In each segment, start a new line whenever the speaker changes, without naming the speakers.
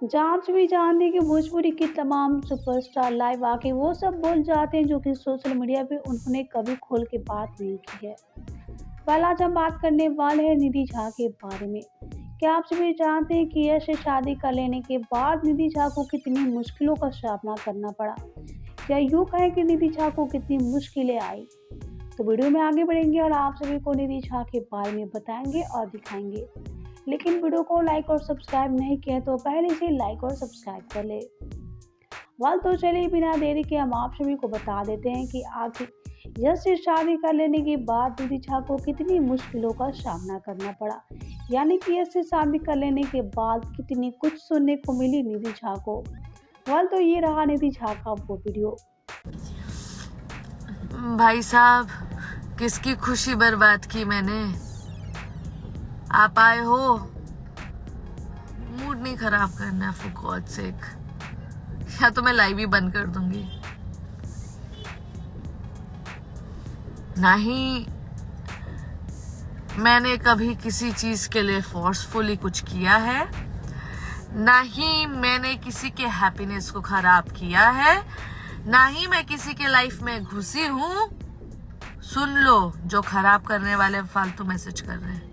जांच भी जानती कि भोजपुरी की तमाम सुपरस्टार लाइव आके वो सब बोल जाते हैं जो कि सोशल मीडिया पे उन्होंने कभी खोल के बात नहीं की है। कल आज हम बात करने वाले हैं निधि झा के बारे में। क्या आप सभी जानते हैं कि यश से शादी कर लेने के बाद निधि झा को कितनी मुश्किलों का सामना करना पड़ा? या यूँ कहें कि निधि झा को कितनी मुश्किलें आई? तो वीडियो में आगे बढ़ेंगे और आप सभी को निधि झा के बारे में बताएंगे और दिखाएंगे। लेकिन वीडियो को लाइक और सब्सक्राइब नहीं किया तो पहले से लाइक और सब्सक्राइब कर ले। वाल तो चलिए बिना देरी के हम आप सभी को बता देते हैं कि आखिर यश से शादी कर लेने के बाद निधि झा को कितनी मुश्किलों का सामना करना पड़ा, यानी कि यश से शादी कर लेने के बाद कितनी कुछ सुनने को मिली निधि झा को। वाल तो ये रहा निधि झा का वो वीडियो।
भाई साहब, किसकी खुशी बर्बाद की मैंने। आप आए हो, मूड नहीं खराब करना फॉर गॉड सेक, या तो मैं लाइव ही बंद कर दूंगी। नहीं, मैंने कभी किसी चीज के लिए फोर्सफुली कुछ किया है, ना ही मैंने किसी के हैप्पीनेस को खराब किया है, ना ही मैं किसी के लाइफ में घुसी हूं। सुन लो जो खराब करने वाले फालतू मैसेज कर रहे हैं।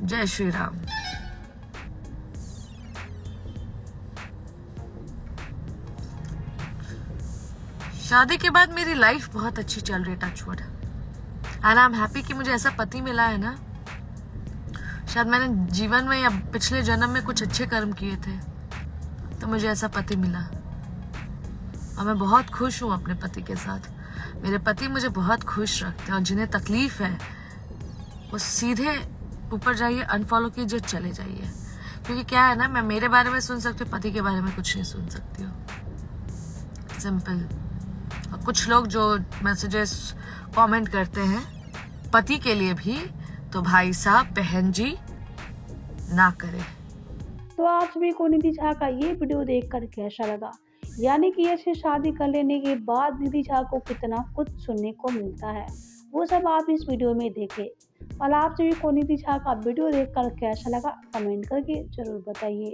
जय श्री राम। शादी के बाद मेरी लाइफ बहुत अच्छी चल रही है, touch wood, and I am happy कि मुझे ऐसा पति मिला है ना। शायद मैंने जीवन में या पिछले जन्म में कुछ अच्छे कर्म किए थे तो मुझे ऐसा पति मिला, और मैं बहुत खुश हूँ अपने पति के साथ। मेरे पति मुझे बहुत खुश रखते हैं, और जिन्हें तकलीफ है वो सीधे ऊपर जाइए, अनफॉलो कीजिए, चले जाइए। क्योंकि क्या है ना, मैं मेरे बारे में सुन सकती हूँ, पति के बारे में कुछ नहीं सुन सकती हूँ। सिंपल। और कुछ लोग जो मैसेजेस कमेंट करते हैं पति के लिए भी, तो भाई साहब बहन जी ना करें।
तो आप सभी को निधि झा का ये वीडियो देखकर कैसा लगा? यानी कि यश से शादी कर लेने के बाद निधि झा को कितना कुछ सुनने को मिलता है, वो सब आप इस वीडियो में देखें। और आप सभी को निधि झा का वीडियो देखकर कैसा लगा कमेंट करके जरूर बताइए।